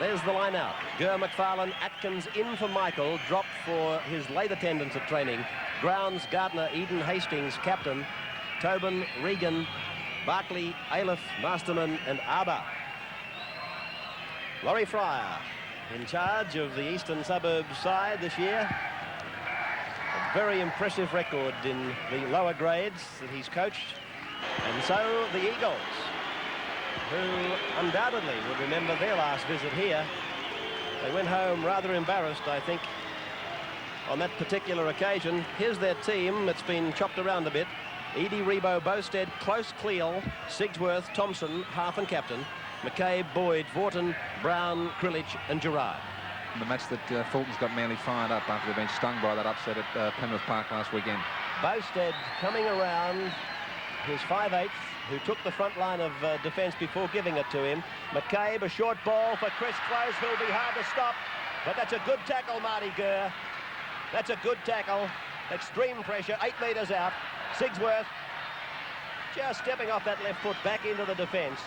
There's the line out. Gurr, McFarlane, Atkins in for Michael, dropped for his late attendance at training. Grounds, Gardner, Eden, Hastings, captain. Tobin, Regan, Barkley, Aleph, Masterman and Arbour. Laurie Fryer in charge of the Eastern Suburbs side this year. A very impressive record in the lower grades that he's coached. And so the Eagles, who undoubtedly would remember their last visit here. They went home rather embarrassed, I think, on that particular occasion. Here's their team. It's been chopped around a bit. Edie, Rebo, Bowstead, Close, Cleal, Sigsworth, Thompson, half and captain, McCabe, Boyd, Vorton, Brown, Krilich and Gerard. The match that Fulton's got Manly fired up after they've been stung by that upset at Penrith Park last weekend. Bowstead coming around, his 5/8, who took the front line of defence before giving it to him. McCabe, a short ball for Chris Close, who'll be hard to stop. But that's a good tackle, Marty Gurr. That's a good tackle. Extreme pressure, 8 metres out. Sigsworth just stepping off that left foot back into the defence.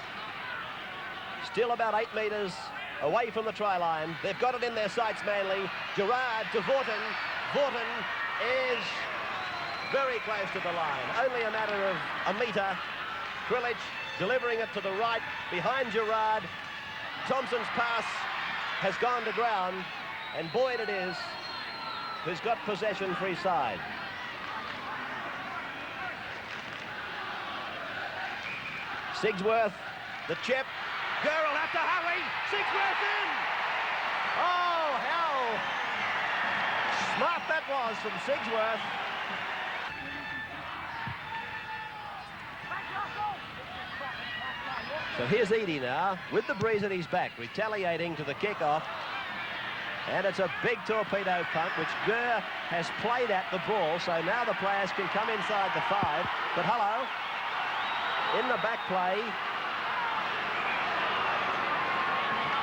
Still about 8 metres away from the try line. They've got it in their sights, Manly. Gerard to Vorton. Vorton is very close to the line. Only a matter of a metre. Krilich delivering it to the right behind Gerard. Thompson's pass has gone to ground, and Boyd it is who's got possession for his side. Sigsworth, the chip. Gurr will have to hurry. Sigsworth in! Oh, how smart that was from Sigsworth. So here's Edie now, with the breeze at his back, retaliating to the kickoff. And it's a big torpedo punt, which Gurr has played at the ball, so now the players can come inside the 5. But hello, in the back play,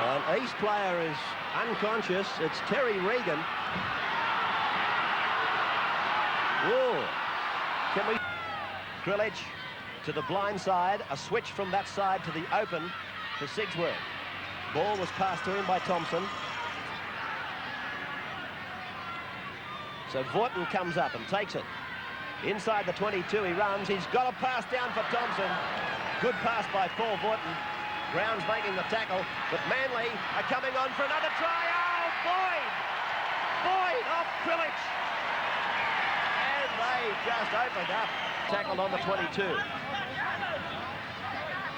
an East player is unconscious. It's Terry Regan. Whoa. Can we... Krilich to the blind side, a switch from that side to the open to Sigsworth. Ball was passed to him by Thompson. So Vorton comes up and takes it. Inside the 22 he runs. He's got a pass down for Thompson. Good pass by Paul Vorton. Brown's making the tackle, but Manly are coming on for another try. Oh, Boyd! Boyd off Krilich. And they just opened up. Tackled on the 22.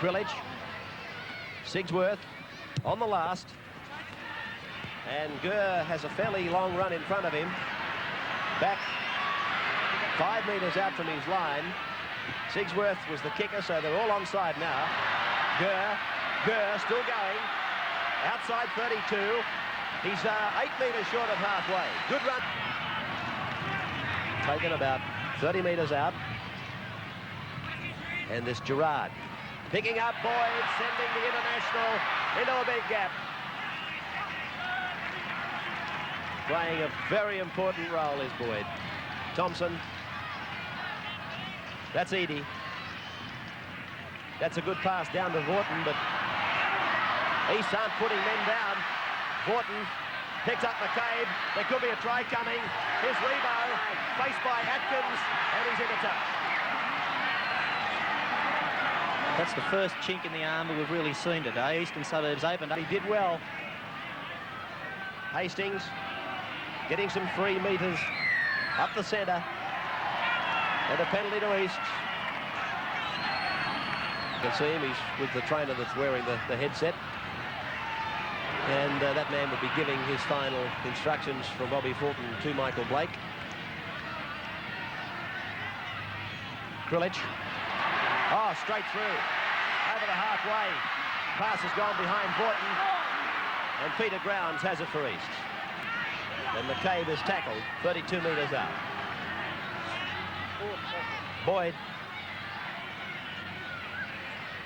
Krilich. Sigsworth on the last. And Gurr has a fairly long run in front of him. Back 5 metres out from his line. Sigsworth was the kicker, so they're all onside now. Gurr still going. Outside 32. He's 8 metres short of halfway. Good run. Taken about 30 metres out. And this Gerard picking up Boyd, sending the international into a big gap. Playing a very important role is Boyd. Thompson. That's Edie. That's a good pass down to Vorton, but East aren't putting men down. Vorton picks up McCabe. There could be a try coming. Here's Rebo, faced by Atkins, and he's into touch. That's the first chink in the armour we've really seen today. Eastern Suburbs opened up. He did well. Hastings getting some free metres up the centre. And a penalty to East. You can see him, he's with the trainer that's wearing the headset. And that man will be giving his final instructions from Bobby Fulton to Michael Blake. Krilich. Oh, straight through. Over the halfway. Pass has gone behind Vorton. And Peter Grounds has it for East. And McCabe is tackled 32 metres out. Boyd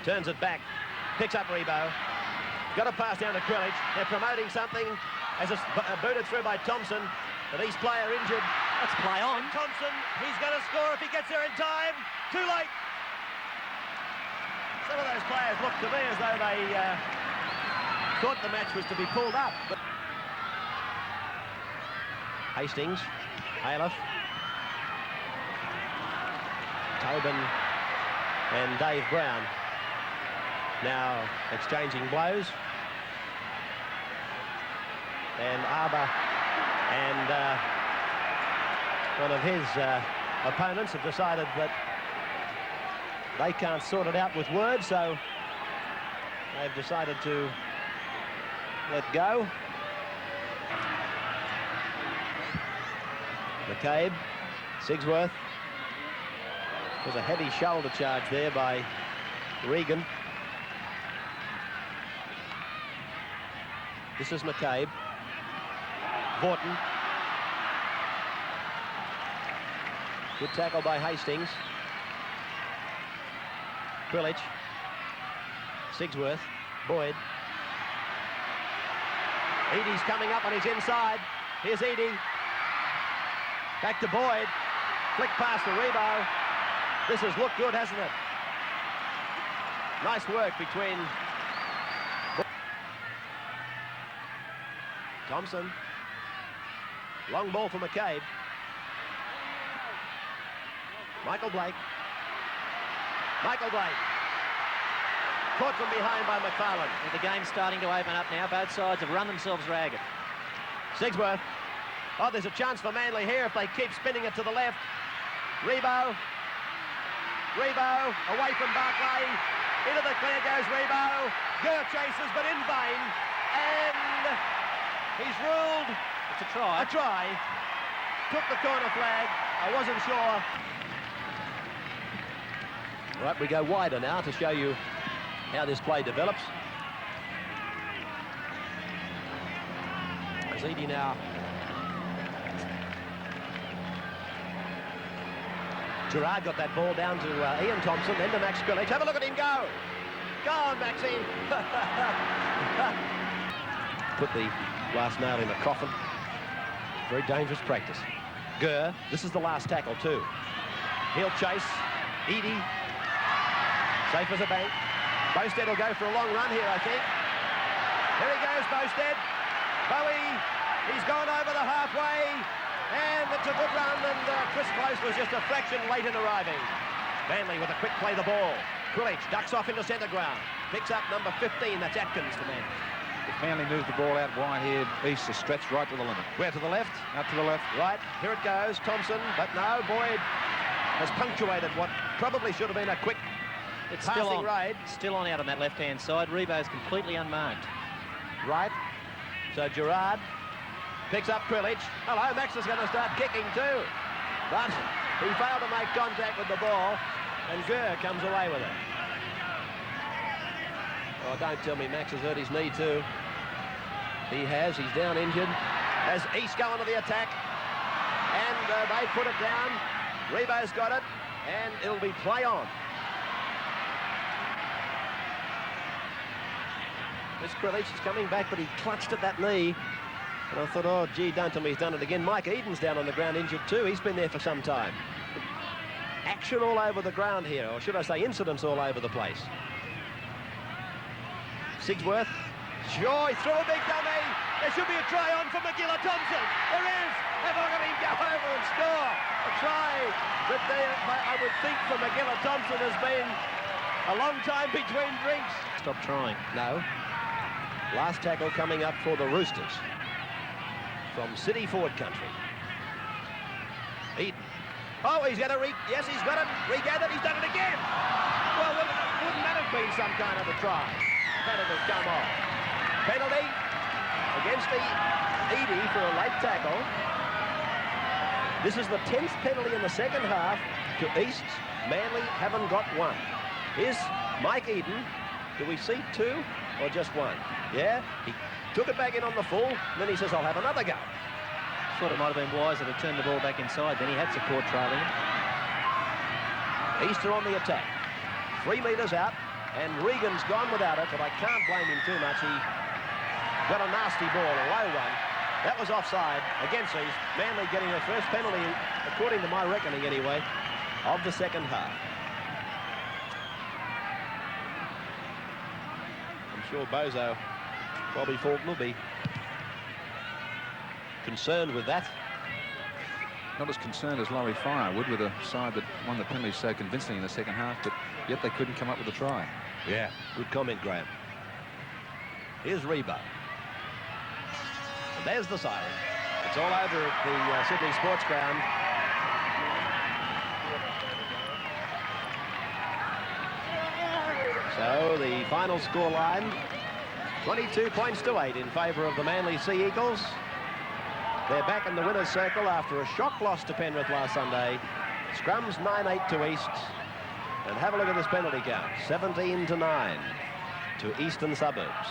turns it back, picks up Rebo, got a pass down to Krilich. They're promoting something as it's booted through by Thompson. The East player injured. Let's play on. Thompson, he's going to score if he gets there in time. Too late. Some of those players look to me as though they thought the match was to be pulled up. But Hastings, Ailiff, Tobin and Dave Brown now exchanging blows. And Arbour and one of his opponents have decided that they can't sort it out with words, so they've decided to let go. McCabe, Sigsworth. There's a heavy shoulder charge there by Regan. This is McCabe. Vorton. Good tackle by Hastings. Quilich. Sigsworth. Boyd. Eadie's coming up on his inside. Here's Eadie. Back to Boyd. Flick past the Rebo. This has looked good, hasn't it? Nice work between Thompson. Long ball for McCabe. Michael Blake. Michael Blake. Caught from behind by McFarlane. And the game's starting to open up now. Both sides have run themselves ragged. Sigsworth. Oh, there's a chance for Manly here if they keep spinning it to the left. Rebo. Rebo away from Barclay. Into the clear goes Rebo. Gurr chases, but in vain. And he's ruled it's a try. A try. Took the corner flag. I wasn't sure. Right, we go wider now to show you how this play develops. As Eadie now Gerard got that ball down to Ian Thompson, then to Max Quilich. Have a look at him go. Go on, Maxine. Put the last nail in the coffin. Very dangerous practice. Gurr, this is the last tackle too. He'll chase. Eadie. Safe as a bank. Bowstead will go for a long run here, I think. Here he goes, Bowstead. Bowie, he's gone over the halfway. And it's a good run, and Chris Close was just a fraction late in arriving. Manly with a quick play the ball. Quilich ducks off into centre ground. Picks up number 15, that's Atkins for Manly. If Manly moves the ball out wide here, East is stretched right to the limit. Where, to the left? Out to the left. Right, here it goes, Thompson, but no, Boyd has punctuated what probably should have been a quick It's passing still on. raid. Still on out on that left-hand side. Rebo's completely unmarked. Right, so Gerard picks up Quilich. Hello, Max is going to start kicking too. But he failed to make contact with the ball, and Gurr comes away with it. Oh, don't tell me Max has hurt his knee too. He has, he's down injured. As East go into the attack, and they put it down. Rebo's got it, and it'll be play on. This Quilich is coming back, but he clutched at that knee. And I thought, oh, gee, don't tell me he's done it again. Mike Eden's down on the ground injured too. He's been there for some time. Action all over the ground here, or should I say incidents all over the place. Sigsworth. Sure, he threw a big dummy. There should be a try on for McGilla Thompson. There is. Have a look at him go over and score. A try that I would think for McGilla Thompson has been a long time between drinks. Stop trying. No. Last tackle coming up for the Roosters. From City Ford Country. Eden. Oh, he's going to yes, he's got it. Regathered. He's done it again. Well, wouldn't that have been some kind of a try? That would have come off. Penalty against Eadie for a late tackle. This is the 10th penalty in the second half to East. Manly haven't got one. Here's Mike Eden. Do we see two or just one? Yeah, he took it back in on the full, and then he says, I'll have another go. Thought it might have been wiser to turn the ball back inside. Then he had support trailing him. Easter on the attack. 3 metres out, and Regan's gone without it, but I can't blame him too much. He got a nasty ball, a low one. That was offside against East. Manly getting their first penalty, according to my reckoning anyway, of the second half. I'm sure Bozo Bobby Fulton will be concerned with that. Not as concerned as Laurie Fire would with a side that won the penalty so convincingly in the second half, but yet they couldn't come up with a try. Yeah, good comment, Graham. Here's Reba. And there's the siren. It's all over at the Sydney Sports Ground. So the final scoreline, 22 points to 8 in favour of the Manly Sea Eagles. They're back in the winner's circle after a shock loss to Penrith last Sunday. Scrums 9-8 to East. And have a look at this penalty count, 17-9 to Eastern Suburbs.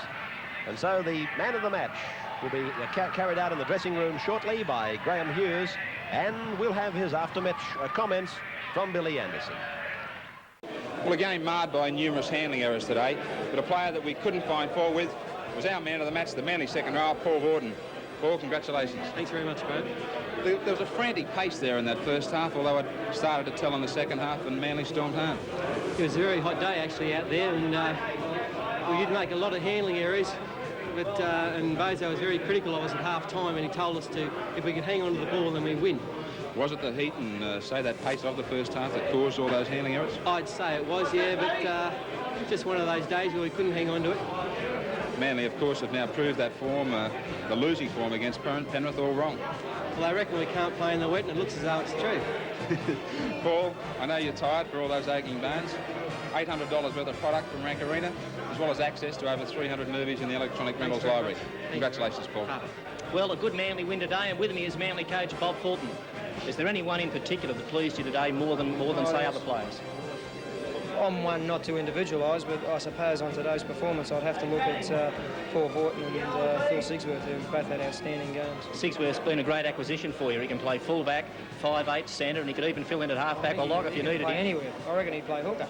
And so the man of the match will be carried out in the dressing room shortly by Graham Hughes, and we'll have his after-match comments from Billy Anderson. Well, a game marred by numerous handling errors today, but a player that we couldn't find fault with was our man of the match, the Manly second row, Paul Vorton. Paul, congratulations. Thanks very much, Brad. There was a frantic pace there in that first half, although it started to tell in the second half and Manly stormed home. It was a very hot day actually out there, and we did make a lot of handling errors, but and Bozo was very critical of us at half-time, and he told us to, if we could hang on to the ball, then we win. Was it the heat and, say, that pace of the first half that caused all those handling errors? I'd say it was, yeah, but just one of those days where we couldn't hang on to it. Manly, of course, have now proved that form, the losing form against Penrith, all wrong. Well, I reckon we can't play in the wet, and it looks as though it's true. Paul, I know you're tired for all those aching bones. $800 worth of product from Rank Arena, as well as access to over 300 movies in the electronic rentals library. Congratulations, Paul. Well, a good Manly win today, and with me is Manly coach Bob Fulton. Is there anyone in particular that pleased you today more than say other players? I'm one not to individualise, but I suppose on today's performance I'd have to look at Paul Vorton and Phil Sigsworth, who both had outstanding games. Sigsworth's been a great acquisition for you. He can play full-back, 5'8", centre, and he could even fill in at half-back or lock if you needed him. Anywhere. I reckon he'd play hooker.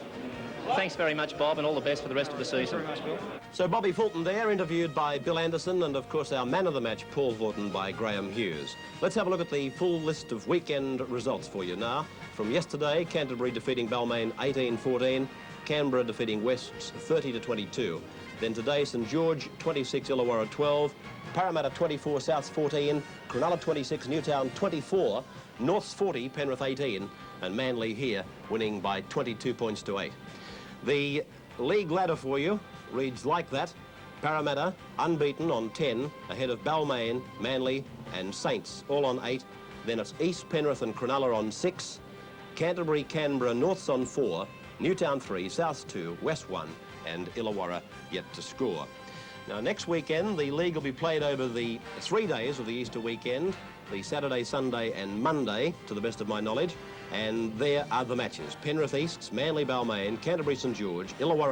Thanks very much, Bob, and all the best for the rest of the season. Thanks very much, Bill. So Bobby Fulton there, interviewed by Bill Anderson, and of course our man of the match, Paul Vorton, by Graham Hughes. Let's have a look at the full list of weekend results for you now. From yesterday, Canterbury defeating Balmain 18-14, Canberra defeating Wests 30-22. Then today, St George 26, Illawarra 12, Parramatta 24, Souths 14, Cronulla 26, Newtown 24, Norths 40, Penrith 18, and Manly here winning by 22 points to 8. The league ladder for you reads like that. Parramatta unbeaten on 10, ahead of Balmain, Manly and Saints, all on 8. Then it's East, Penrith and Cronulla on 6, Canterbury, Canberra, Norths on 4, Newtown 3, Souths 2, West 1 and Illawarra yet to score. Now next weekend the league will be played over the 3 days of the Easter weekend, the Saturday, Sunday and Monday, to the best of my knowledge, and there are the matches: Penrith Easts, Manly Balmain, Canterbury St George, Illawarra